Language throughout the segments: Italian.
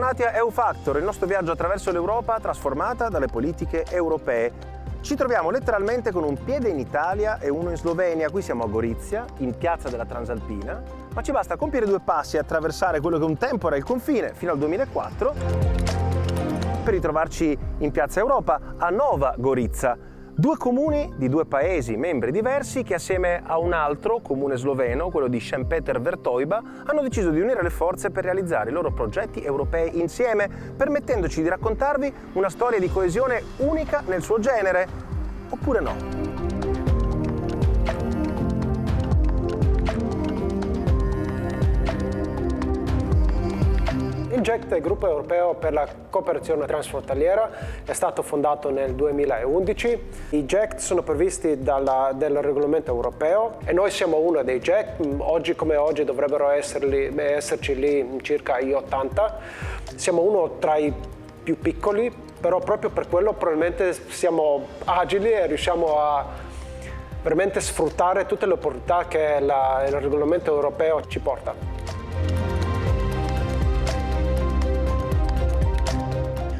bentornati a EU-Factor, il nostro viaggio attraverso l'Europa trasformata dalle politiche europee. Ci troviamo letteralmente con un piede in Italia e uno in Slovenia. Qui siamo a Gorizia, in piazza della Transalpina, ma ci basta compiere 2 passi e attraversare quello che un tempo era il confine fino al 2004 per ritrovarci in piazza Europa a Nova Gorica. 2 comuni di 2 paesi membri diversi che assieme a un altro comune sloveno, quello di Šempeter-Vertojba, hanno deciso di unire le forze per realizzare i loro progetti europei insieme, permettendoci di raccontarvi una storia di coesione unica nel suo genere. Oppure no? Il GECT è il gruppo europeo per la cooperazione transfrontaliera, è stato fondato nel 2011. I GECT sono previsti dal regolamento europeo e noi siamo uno dei GECT. Oggi come oggi dovrebbero esserci lì circa 80. Siamo uno tra i più piccoli, però proprio per quello probabilmente siamo agili e riusciamo a veramente sfruttare tutte le opportunità che il regolamento europeo ci porta.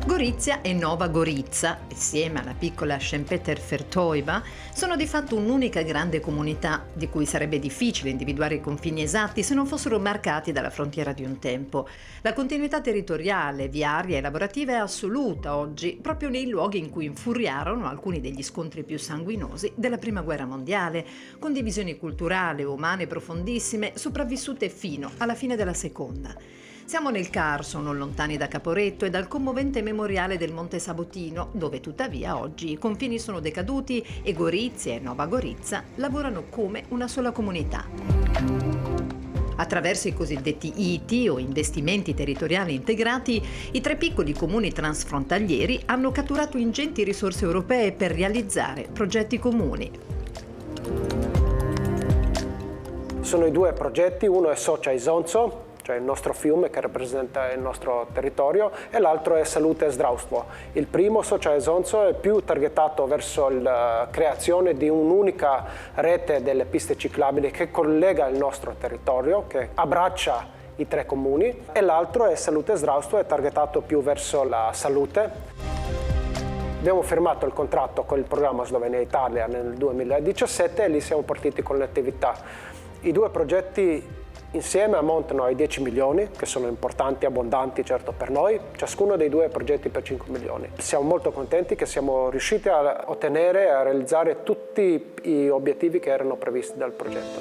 Gorizia e Nova Gorica, insieme alla piccola Šempeter-Vertojba, sono di fatto un'unica grande comunità di cui sarebbe difficile individuare i confini esatti se non fossero marcati dalla frontiera di un tempo. La continuità territoriale, viaria e lavorativa è assoluta oggi, proprio nei luoghi in cui infuriarono alcuni degli scontri più sanguinosi della Prima Guerra Mondiale, con divisioni culturali e umane profondissime sopravvissute fino alla fine della Seconda. Siamo nel Carso, non lontani da Caporetto e dal commovente memoriale del Monte Sabotino, dove tuttavia oggi i confini sono decaduti e Gorizia e Nova Gorica lavorano come una sola comunità. Attraverso i cosiddetti ITI o investimenti territoriali integrati, i 3 piccoli comuni transfrontalieri hanno catturato ingenti risorse europee per realizzare progetti comuni. Sono i 2 progetti, uno è Socia Isonzo, cioè il nostro fiume che rappresenta il nostro territorio, e l'altro è Salute e Zdravstvo. Il primo, Socia Isonzo, è più targetato verso la creazione di un'unica rete delle piste ciclabili che collega il nostro territorio, che abbraccia i 3 comuni, e l'altro è Salute e Zdravstvo, è targetato più verso la salute. Abbiamo firmato il contratto con il programma Slovenia-Italia nel 2017 e lì siamo partiti con le attività. I 2 progetti insieme ammontano ai 10 milioni, che sono importanti, abbondanti certo per noi, ciascuno dei 2 progetti per 5 milioni. Siamo molto contenti che siamo riusciti a ottenere e a realizzare tutti gli obiettivi che erano previsti dal progetto.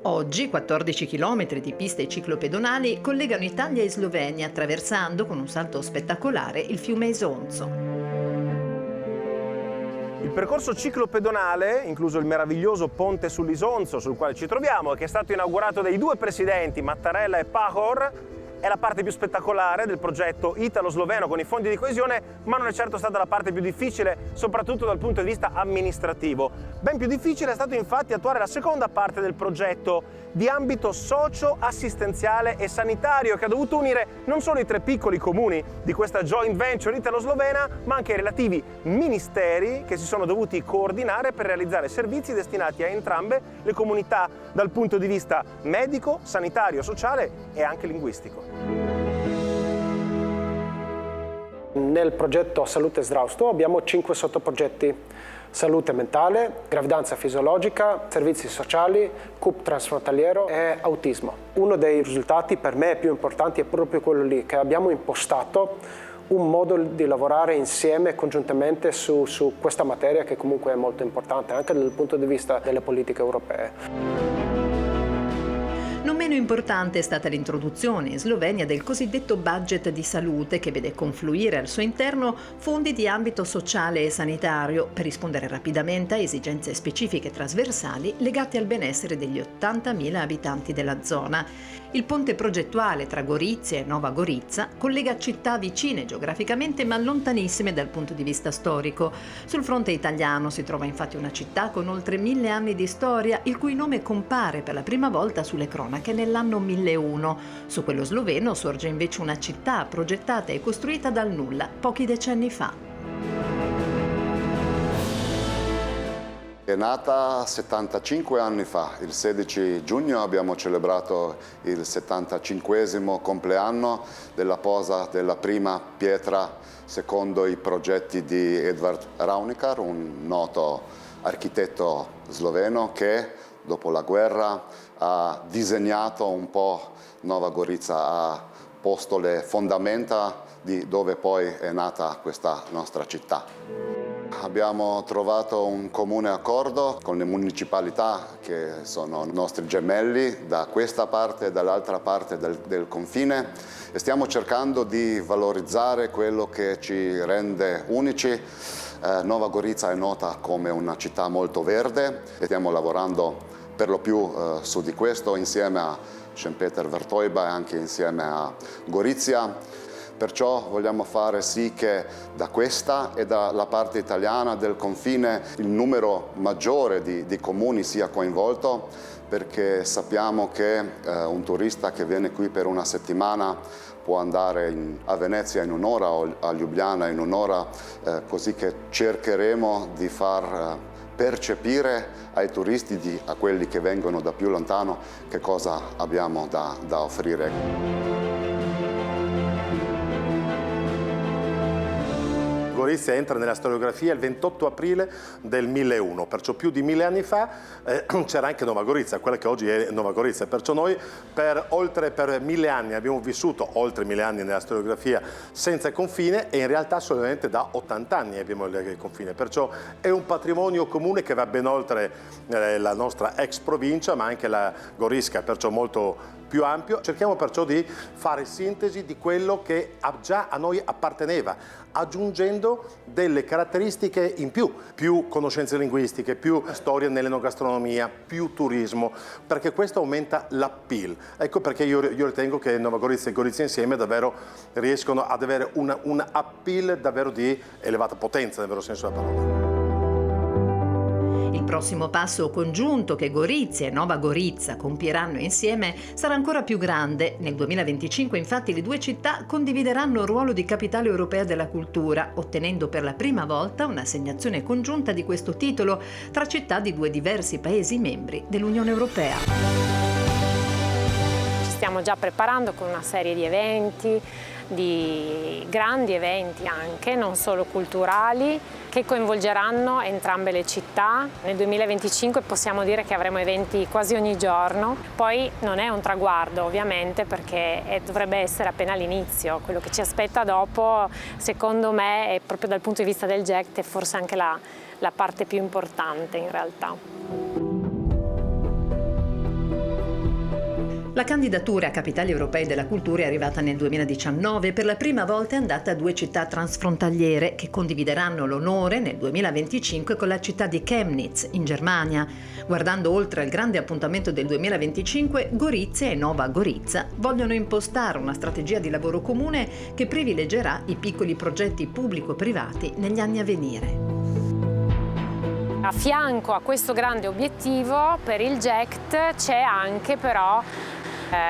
Oggi 14 chilometri di piste ciclopedonali collegano Italia e Slovenia attraversando con un salto spettacolare il fiume Isonzo. Il percorso ciclopedonale, incluso il meraviglioso ponte sull'Isonzo sul quale ci troviamo e che è stato inaugurato dai 2 presidenti Mattarella e Pahor, è la parte più spettacolare del progetto italo-sloveno con i fondi di coesione, ma non è certo stata la parte più difficile, soprattutto dal punto di vista amministrativo. Ben più difficile è stato infatti attuare la seconda parte del progetto, di ambito socio-assistenziale e sanitario, che ha dovuto unire non solo i 3 piccoli comuni di questa joint venture italo-slovena, ma anche i relativi ministeri che si sono dovuti coordinare per realizzare servizi destinati a entrambe le comunità dal punto di vista medico, sanitario, sociale e anche linguistico. Nel progetto Salute e Zdravstvo abbiamo 5 sottoprogetti: salute mentale, gravidanza fisiologica, servizi sociali, CUP transfrontaliero e autismo. Uno dei risultati per me più importanti è proprio quello lì, che abbiamo impostato un modo di lavorare insieme congiuntamente su questa materia, che comunque è molto importante anche dal punto di vista delle politiche europee. Non meno importante è stata l'introduzione in Slovenia del cosiddetto budget di salute, che vede confluire al suo interno fondi di ambito sociale e sanitario per rispondere rapidamente a esigenze specifiche trasversali legate al benessere degli 80.000 abitanti della zona. Il ponte progettuale tra Gorizia e Nova Gorica collega città vicine geograficamente ma lontanissime dal punto di vista storico. Sul fronte italiano si trova infatti una città con oltre 1000 anni di storia, il cui nome compare per la prima volta sulle cronache nell'anno 1001. Su quello sloveno sorge invece una città progettata e costruita dal nulla pochi decenni fa. È nata 75 anni fa, il 16 giugno abbiamo celebrato il 75esimo compleanno della posa della prima pietra secondo i progetti di Edvard Raunikar, un noto architetto sloveno che dopo la guerra ha disegnato un po' Nova Gorica, ha posto le fondamenta di dove poi è nata questa nostra città. Abbiamo trovato un comune accordo con le municipalità che sono nostri gemelli da questa parte e dall'altra parte del confine e stiamo cercando di valorizzare quello che ci rende unici. Nova Gorica è nota come una città molto verde e stiamo lavorando per lo più su di questo insieme a Szentpéter-Vertojba e anche insieme a Gorizia. Perciò vogliamo fare sì che da questa e dalla parte italiana del confine il numero maggiore di comuni sia coinvolto, perché sappiamo che un turista che viene qui per una settimana può andare a Venezia in un'ora o a Ljubljana in un'ora, così che cercheremo di far percepire ai turisti, a quelli che vengono da più lontano, che cosa abbiamo da offrire. Gorizia entra nella storiografia il 28 aprile del 1001, perciò più di 1000 anni fa c'era anche Nova Gorica, quella che oggi è Nova Gorica. Perciò noi per 1000 anni abbiamo vissuto, oltre 1000 anni nella storiografia, senza confine e in realtà solamente da 80 anni abbiamo il confine. Perciò è un patrimonio comune che va ben oltre la nostra ex provincia, ma anche la Gorica, perciò molto più ampio. Cerchiamo perciò di fare sintesi di quello che già a noi apparteneva, aggiungendo delle caratteristiche in più conoscenze linguistiche, più storia nell'enogastronomia, più turismo, perché questo aumenta l'appeal. Ecco perché io ritengo che Nova Gorica e Gorizia insieme davvero riescono ad avere un appeal davvero di elevata potenza, nel vero senso della parola. Il prossimo passo congiunto che Gorizia e Nova Gorica compieranno insieme sarà ancora più grande. Nel 2025 infatti le due città condivideranno il ruolo di capitale europea della cultura, ottenendo per la prima volta un'assegnazione congiunta di questo titolo tra città di due diversi Paesi membri dell'Unione Europea. Ci stiamo già preparando con una serie di eventi, di grandi eventi anche, non solo culturali, che coinvolgeranno entrambe le città. Nel 2025 possiamo dire che avremo eventi quasi ogni giorno. Poi non è un traguardo ovviamente, perché dovrebbe essere appena l'inizio. Quello che ci aspetta dopo, secondo me, è proprio dal punto di vista del GECT, è forse anche la parte più importante in realtà. La candidatura a Capitali Europei della Cultura è arrivata nel 2019, per la prima volta è andata a due città transfrontaliere che condivideranno l'onore nel 2025 con la città di Chemnitz, in Germania. Guardando oltre al grande appuntamento del 2025, Gorizia e Nova Gorica vogliono impostare una strategia di lavoro comune che privilegerà i piccoli progetti pubblico-privati negli anni a venire. A fianco a questo grande obiettivo per il GECT c'è anche però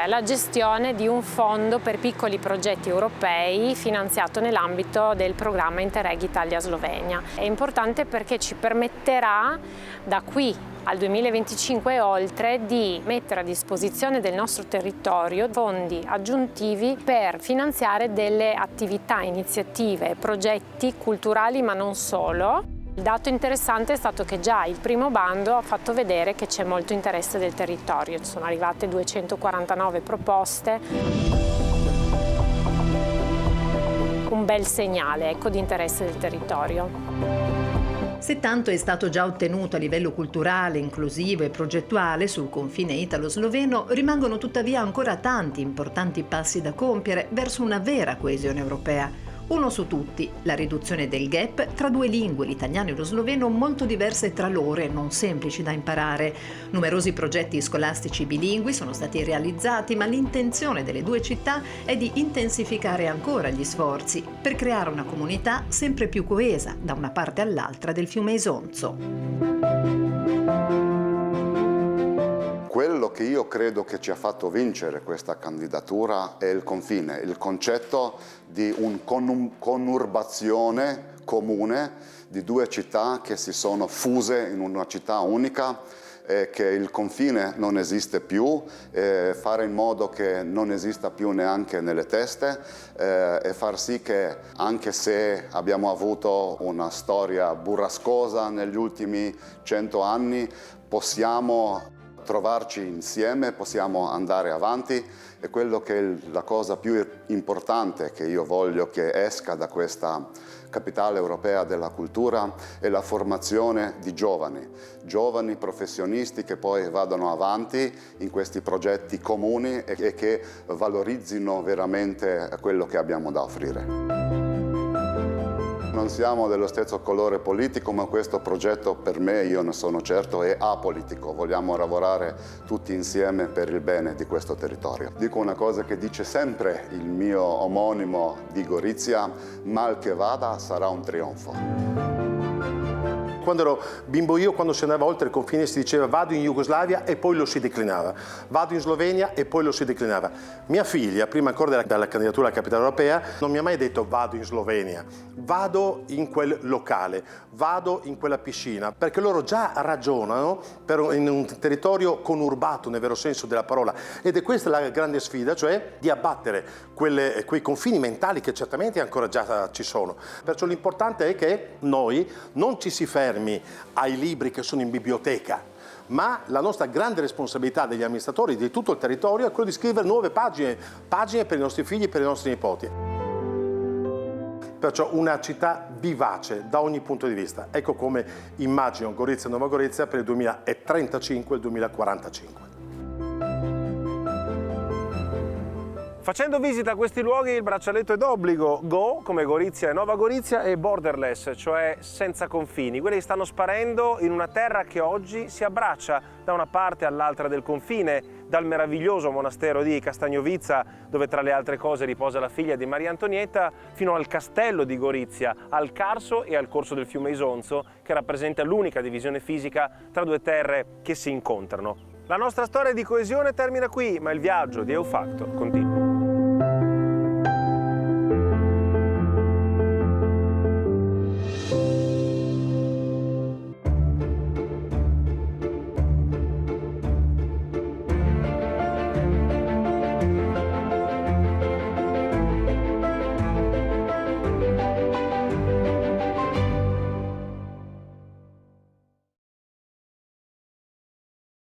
la gestione di un fondo per piccoli progetti europei finanziato nell'ambito del programma Interreg Italia-Slovenia. È importante perché ci permetterà da qui al 2025 e oltre di mettere a disposizione del nostro territorio fondi aggiuntivi per finanziare delle attività, iniziative, progetti culturali ma non solo. Il dato interessante è stato che già il primo bando ha fatto vedere che c'è molto interesse del territorio, ci sono arrivate 249 proposte, un bel segnale, ecco, di interesse del territorio. Se tanto è stato già ottenuto a livello culturale, inclusivo e progettuale sul confine italo-sloveno, rimangono tuttavia ancora tanti importanti passi da compiere verso una vera coesione europea. Uno su tutti, la riduzione del gap tra due lingue, l'italiano e lo sloveno, molto diverse tra loro e non semplici da imparare. Numerosi progetti scolastici bilingui sono stati realizzati, ma l'intenzione delle due città è di intensificare ancora gli sforzi per creare una comunità sempre più coesa da una parte all'altra del fiume Isonzo. Quello quello che io credo che ci ha fatto vincere questa candidatura è il confine, il concetto di un conurbazione comune di due città che si sono fuse in una città unica, che il confine non esiste più, fare in modo che non esista più neanche nelle teste e far sì che, anche se abbiamo avuto una storia burrascosa negli ultimi 100 anni, possiamo trovarci insieme, possiamo andare avanti, e quello che è la cosa più importante che io voglio che esca da questa capitale europea della cultura è la formazione di giovani professionisti che poi vadano avanti in questi progetti comuni e che valorizzino veramente quello che abbiamo da offrire. Non siamo dello stesso colore politico, ma questo progetto per me, io ne sono certo, è apolitico. Vogliamo lavorare tutti insieme per il bene di questo territorio. Dico una cosa che dice sempre il mio omonimo di Gorizia: mal che vada sarà un trionfo. Quando ero bimbo io, quando si andava oltre il confine si diceva vado in Jugoslavia e poi lo si declinava, vado in Slovenia e poi lo si declinava. Mia figlia, prima ancora della candidatura alla capitale europea, non mi ha mai detto vado in Slovenia, vado in quel locale, vado in quella piscina, perché loro già ragionano in un territorio conurbato nel vero senso della parola, ed è questa la grande sfida, cioè di abbattere quei confini mentali che certamente ancora già ci sono. Perciò l'importante è che noi non ci si fermi ai libri che sono in biblioteca, ma la nostra grande responsabilità degli amministratori di tutto il territorio è quello di scrivere nuove pagine per i nostri figli e per i nostri nipoti. Perciò una città vivace da ogni punto di vista. Ecco come immagino Gorizia e Nova Gorizia per il 2035 e il 2045. Facendo visita a questi luoghi il braccialetto è d'obbligo. Go, come Gorizia e Nova Gorizia, e borderless, cioè senza confini. Quelli stanno sparendo in una terra che oggi si abbraccia da una parte all'altra del confine, dal meraviglioso monastero di Castagnovizza, dove tra le altre cose riposa la figlia di Maria Antonietta, fino al castello di Gorizia, al Carso e al corso del fiume Isonzo, che rappresenta l'unica divisione fisica tra due terre che si incontrano. La nostra storia di coesione termina qui, ma il viaggio di Eufactor continua.